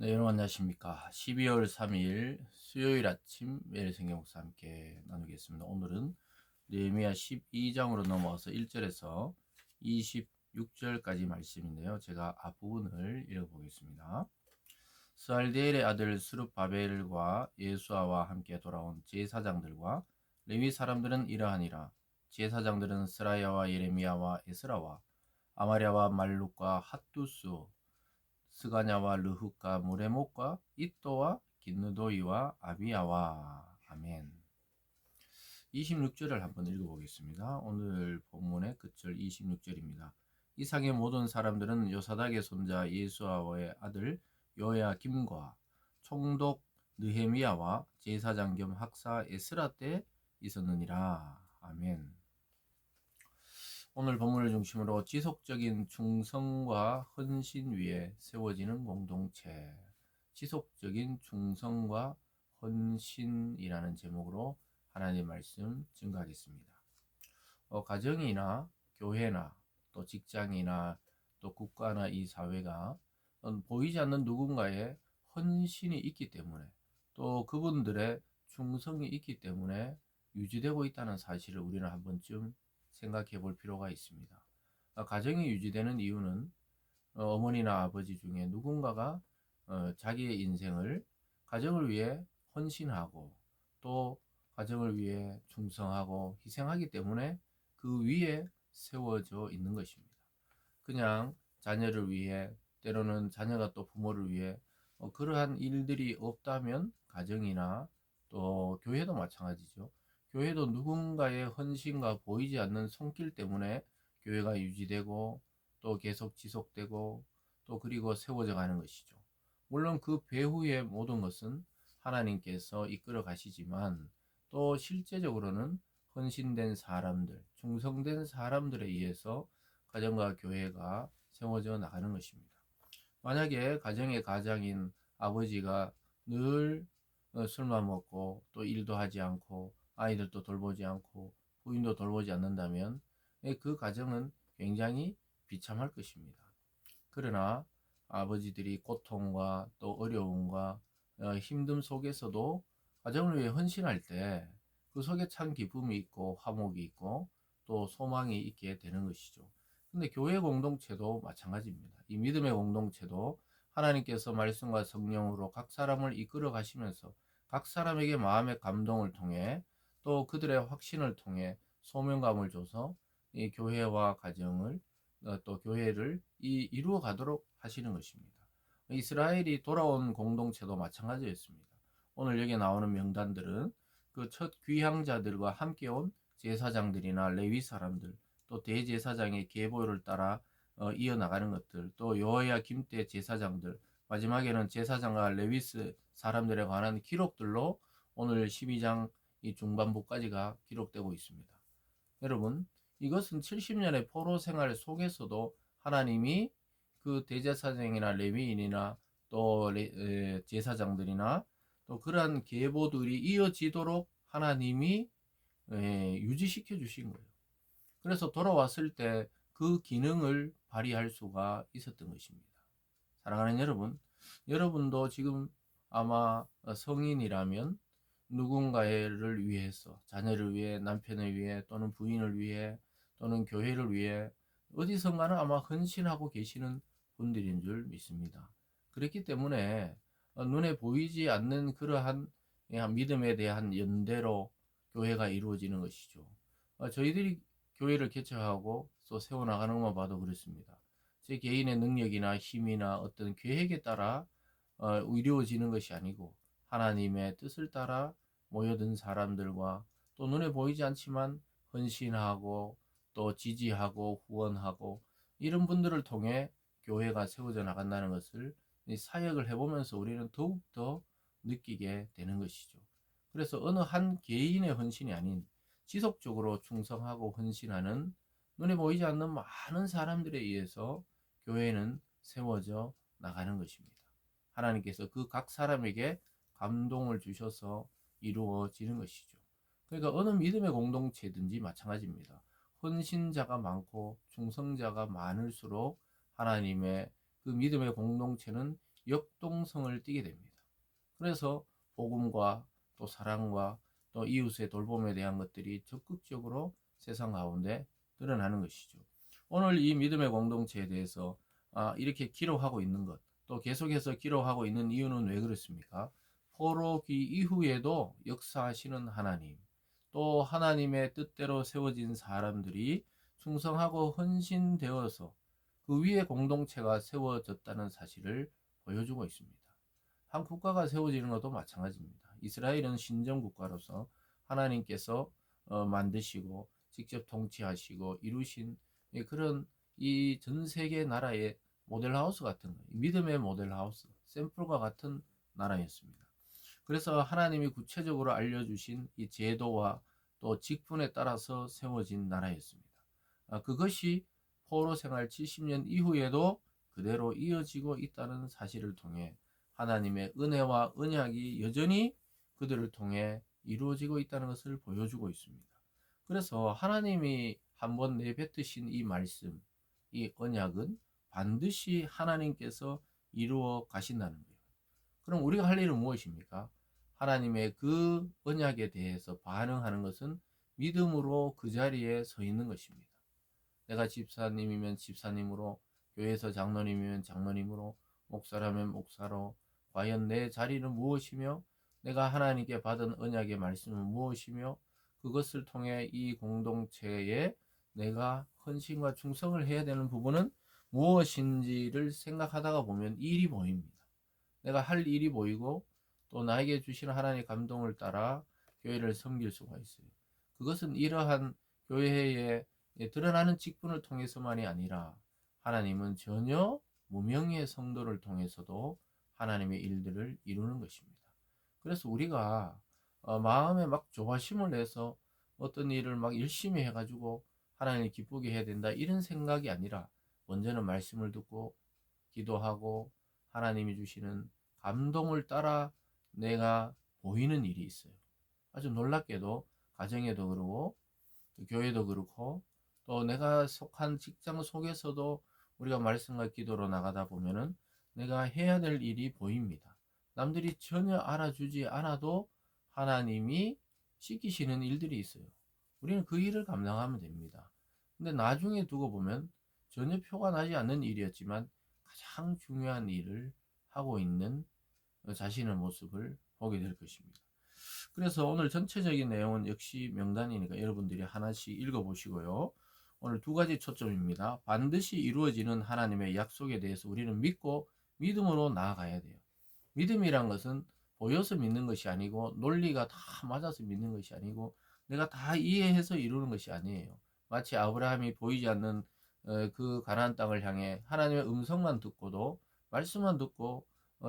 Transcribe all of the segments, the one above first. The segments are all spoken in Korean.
네, 여러분 안녕하십니까. 12월 3일 수요일 아침 매일 성경 목사 함께 나누겠습니다. 오늘은 느헤미야 12장으로 넘어와서 1절에서 26절까지 말씀인데요. 제가 앞부분을 읽어보겠습니다. 스알디엘의 아들 스룹바벨과 예수아와 함께 돌아온 제사장들과 레위 사람들은 이러하니라. 제사장들은 스라야와 예레미야와 에스라와 아마랴와 말룩과 핫두스 스가냐와 르후과 무레목과 이또와 긴느도이와 아비야와 아멘. 26절을 한번 읽어보겠습니다. 오늘 본문의 끝절 26절입니다. 이상의 모든 사람들은 요사닥의 손자 예수아의 아들 요야김과 총독 느헤미야와 제사장 겸 학사 에스라 때 있었느니라. 아멘. 오늘 본문을 중심으로 지속적인 충성과 헌신 위에 세워지는 공동체, 지속적인 충성과 헌신이라는 제목으로 하나님의 말씀 증거하겠습니다. 가정이나 교회나 또 직장이나 또 국가나 이 사회가 보이지 않는 누군가의 헌신이 있기 때문에 또 그분들의 충성이 있기 때문에 유지되고 있다는 사실을 우리는 한 번쯤 생각해 볼 필요가 있습니다. 가정이 유지되는 이유는 어머니나 아버지 중에 누군가가 자기의 인생을 가정을 위해 헌신하고 또 가정을 위해 충성하고 희생하기 때문에 그 위에 세워져 있는 것입니다. 그냥 자녀를 위해 때로는 자녀가 또 부모를 위해 그러한 일들이 없다면 가정이나 또 교회도 마찬가지죠. 교회도 누군가의 헌신과 보이지 않는 손길 때문에 교회가 유지되고 또 계속 지속되고 또 그리고 세워져 가는 것이죠. 물론 그 배후의 모든 것은 하나님께서 이끌어 가시지만 또 실제적으로는 헌신된 사람들, 충성된 사람들에 의해서 가정과 교회가 세워져 나가는 것입니다. 만약에 가정의 가장인 아버지가 늘 술만 먹고 또 일도 하지 않고 아이들도 돌보지 않고 부인도 돌보지 않는다면 그 가정은 굉장히 비참할 것입니다. 그러나 아버지들이 고통과 또 어려움과 힘듦 속에서도 가정을 위해 헌신할 때 그 속에 참 기쁨이 있고 화목이 있고 또 소망이 있게 되는 것이죠. 근데 교회 공동체도 마찬가지입니다. 이 믿음의 공동체도 하나님께서 말씀과 성령으로 각 사람을 이끌어 가시면서 각 사람에게 마음의 감동을 통해 또 그들의 확신을 통해 소명감을 줘서 이 교회와 가정을 또 교회를 이루어 가도록 하시는 것입니다. 이스라엘이 돌아온 공동체도 마찬가지였습니다. 오늘 여기 나오는 명단들은 그 첫 귀향자들과 함께 온 제사장들이나 레위 사람들, 또 대제사장의 계보를 따라 이어나가는 것들, 또 여호야김 때 제사장들, 마지막에는 제사장과 레위스 사람들에 관한 기록들로 오늘 12장 이 중반부까지가 기록되고 있습니다. 여러분, 이것은 70년의 포로 생활 속에서도 하나님이 그 대제사장이나 레위인이나 또 제사장들이나 또 그러한 계보들이 이어지도록 하나님이 유지시켜 주신 거예요. 그래서 돌아왔을 때 그 기능을 발휘할 수가 있었던 것입니다. 사랑하는 여러분, 여러분도 지금 아마 성인이라면 누군가를 위해서, 자녀를 위해, 남편을 위해, 또는 부인을 위해, 또는 교회를 위해 어디선가는 아마 헌신하고 계시는 분들인 줄 믿습니다. 그렇기 때문에 눈에 보이지 않는 그러한 믿음에 대한 연대로 교회가 이루어지는 것이죠. 저희들이 교회를 개척하고 또 세워나가는 것만 봐도 그렇습니다. 제 개인의 능력이나 힘이나 어떤 계획에 따라 이루어지는 것이 아니고 하나님의 뜻을 따라 모여든 사람들과 또 눈에 보이지 않지만 헌신하고 또 지지하고 후원하고 이런 분들을 통해 교회가 세워져 나간다는 것을 사역을 해보면서 우리는 더욱더 느끼게 되는 것이죠. 그래서 어느 한 개인의 헌신이 아닌 지속적으로 충성하고 헌신하는 눈에 보이지 않는 많은 사람들에 의해서 교회는 세워져 나가는 것입니다. 하나님께서 그 각 사람에게 감동을 주셔서 이루어지는 것이죠. 그러니까 어느 믿음의 공동체든지 마찬가지입니다. 헌신자가 많고 충성자가 많을수록 하나님의 그 믿음의 공동체는 역동성을 띠게 됩니다. 그래서 복음과 또 사랑과 또 이웃의 돌봄에 대한 것들이 적극적으로 세상 가운데 드러나는 것이죠. 오늘 이 믿음의 공동체에 대해서 이렇게 기록하고 있는 것, 또 계속해서 기록하고 있는 이유는 왜 그렇습니까? 포로기 이후에도 역사하시는 하나님, 또 하나님의 뜻대로 세워진 사람들이 충성하고 헌신되어서 그 위에 공동체가 세워졌다는 사실을 보여주고 있습니다. 한 국가가 세워지는 것도 마찬가지입니다. 이스라엘은 신정 국가로서 하나님께서 만드시고 직접 통치하시고 이루신 그런 이 전 세계 나라의 모델하우스 같은 거예요. 믿음의 모델하우스, 샘플과 같은 나라였습니다. 그래서 하나님이 구체적으로 알려주신 이 제도와 또 직분에 따라서 세워진 나라였습니다. 그것이 포로 생활 70년 이후에도 그대로 이어지고 있다는 사실을 통해 하나님의 은혜와 언약이 여전히 그들을 통해 이루어지고 있다는 것을 보여주고 있습니다. 그래서 하나님이 한번 내뱉으신 이 말씀, 이 언약은 반드시 하나님께서 이루어 가신다는 거예요. 그럼 우리가 할 일은 무엇입니까? 하나님의 그 언약에 대해서 반응하는 것은 믿음으로 그 자리에 서 있는 것입니다. 내가 집사님이면 집사님으로, 교회에서 장로님이면 장로님으로, 목사라면 목사로, 과연 내 자리는 무엇이며 내가 하나님께 받은 언약의 말씀은 무엇이며 그것을 통해 이 공동체에 내가 헌신과 충성을 해야 되는 부분은 무엇인지를 생각하다가 보면 일이 보입니다. 내가 할 일이 보이고 또 나에게 주시는 하나님의 감동을 따라 교회를 섬길 수가 있어요. 그것은 이러한 교회에 드러나는 직분을 통해서만이 아니라 하나님은 전혀 무명의 성도를 통해서도 하나님의 일들을 이루는 것입니다. 그래서 우리가 마음에 막 조바심을 내서 어떤 일을 막 열심히 해가지고 하나님을 기쁘게 해야 된다 이런 생각이 아니라 먼저는 말씀을 듣고 기도하고 하나님이 주시는 감동을 따라 내가 보이는 일이 있어요. 아주 놀랍게도 가정에도 그러고 교회도 그렇고 또 내가 속한 직장 속에서도 우리가 말씀과 기도로 나가다 보면은 내가 해야 될 일이 보입니다. 남들이 전혀 알아주지 않아도 하나님이 시키시는 일들이 있어요. 우리는 그 일을 감당하면 됩니다. 근데 나중에 두고 보면 전혀 표가 나지 않는 일이었지만 가장 중요한 일을 하고 있는 자신의 모습을 보게 될 것입니다. 그래서 오늘 전체적인 내용은 역시 명단이니까 여러분들이 하나씩 읽어보시고요. 오늘 두 가지 초점입니다. 반드시 이루어지는 하나님의 약속에 대해서 우리는 믿고 믿음으로 나아가야 돼요. 믿음이란 것은 보여서 믿는 것이 아니고 논리가 다 맞아서 믿는 것이 아니고 내가 다 이해해서 이루는 것이 아니에요. 마치 아브라함이 보이지 않는 그 가나안 땅을 향해 하나님의 음성만 듣고도 말씀만 듣고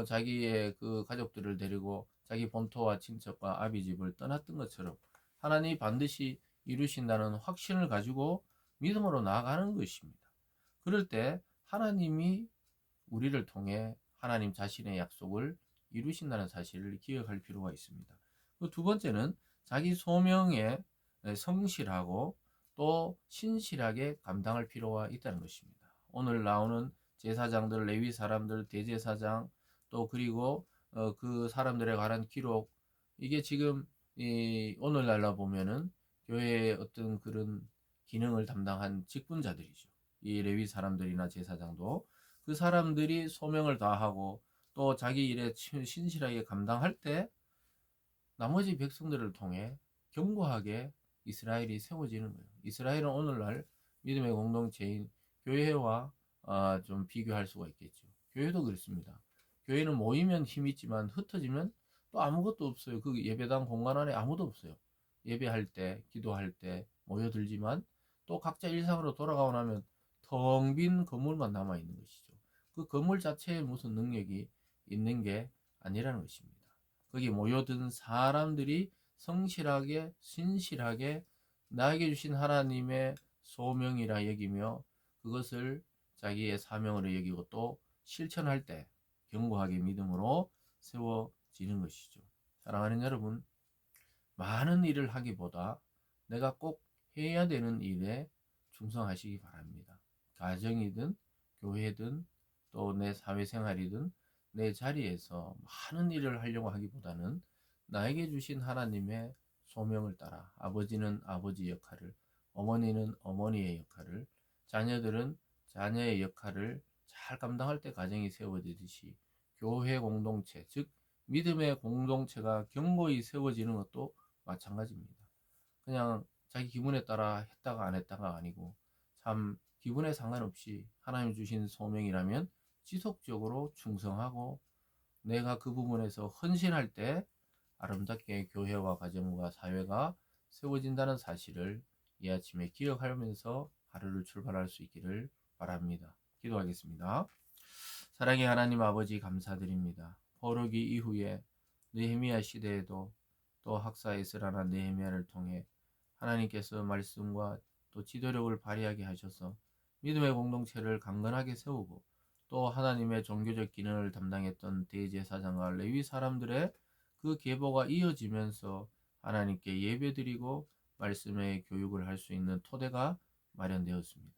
자기의 그 가족들을 데리고 자기 본토와 친척과 아비 집을 떠났던 것처럼 하나님이 반드시 이루신다는 확신을 가지고 믿음으로 나아가는 것입니다. 그럴 때 하나님이 우리를 통해 하나님 자신의 약속을 이루신다는 사실을 기억할 필요가 있습니다. 두 번째는 자기 소명에 성실하고 또 신실하게 감당할 필요가 있다는 것입니다. 오늘 나오는 제사장들, 레위 사람들, 대제사장 또 그리고 그 사람들에 관한 기록 이게 지금 오늘날로 보면은 교회의 어떤 그런 기능을 담당한 직분자들이죠. 이 레위 사람들이나 제사장도 그 사람들이 소명을 다하고 또 자기 일에 신실하게 감당할 때 나머지 백성들을 통해 견고하게 이스라엘이 세워지는 거예요. 이스라엘은 오늘날 믿음의 공동체인 교회와 좀 비교할 수가 있겠죠. 교회도 그렇습니다. 교회는 모이면 힘이 있지만 흩어지면 또 아무것도 없어요. 그 예배당 공간 안에 아무도 없어요. 예배할 때, 기도할 때 모여들지만 또 각자 일상으로 돌아가고 나면 텅 빈 건물만 남아 있는 것이죠. 그 건물 자체에 무슨 능력이 있는 게 아니라는 것입니다. 거기 모여든 사람들이 성실하게 신실하게 나에게 주신 하나님의 소명이라 여기며 그것을 자기의 사명으로 여기고 또 실천할 때 견고하게 믿음으로 세워지는 것이죠. 사랑하는 여러분, 많은 일을 하기보다 내가 꼭 해야 되는 일에 충성하시기 바랍니다. 가정이든 교회든 또 내 사회생활이든 내 자리에서 많은 일을 하려고 하기보다는 나에게 주신 하나님의 소명을 따라 아버지는 아버지 역할을, 어머니는 어머니의 역할을, 자녀들은 자녀의 역할을 잘 감당할 때 가정이 세워지듯이 교회 공동체, 즉 믿음의 공동체가 견고히 세워지는 것도 마찬가지입니다. 그냥 자기 기분에 따라 했다가 안 했다가 아니고 참 기분에 상관없이 하나님 주신 소명이라면 지속적으로 충성하고 내가 그 부분에서 헌신할 때 아름답게 교회와 가정과 사회가 세워진다는 사실을 이 아침에 기억하면서 하루를 출발할 수 있기를 바랍니다. 기도하겠습니다. 사랑의 하나님 아버지 감사드립니다. 포로기 이후에 느헤미야 시대에도 또 학사 에스라나 느헤미야를 통해 하나님께서 말씀과 또 지도력을 발휘하게 하셔서 믿음의 공동체를 강건하게 세우고 또 하나님의 종교적 기능을 담당했던 대제사장과 레위 사람들의 그 계보가 이어지면서 하나님께 예배드리고 말씀의 교육을 할 수 있는 토대가 마련되었습니다.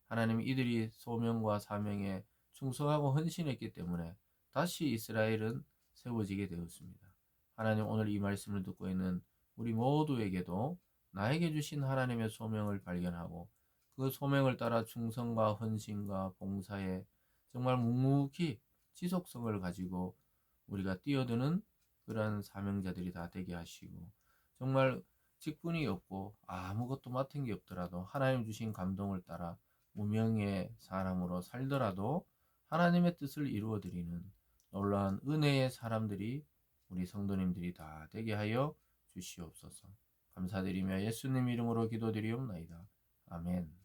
하나님 이들이 소명과 사명에 충성하고 헌신했기 때문에 다시 이스라엘은 세워지게 되었습니다. 하나님 오늘 이 말씀을 듣고 있는 우리 모두에게도 나에게 주신 하나님의 소명을 발견하고 그 소명을 따라 충성과 헌신과 봉사에 정말 묵묵히 지속성을 가지고 우리가 뛰어드는 그러한 사명자들이 다 되게 하시고 정말 직분이 없고 아무것도 맡은 게 없더라도 하나님 주신 감동을 따라 무명의 사람으로 살더라도 하나님의 뜻을 이루어 드리는 놀라운 은혜의 사람들이 우리 성도님들이 다 되게 하여 주시옵소서. 감사드리며 예수님 이름으로 기도드리옵나이다. 아멘.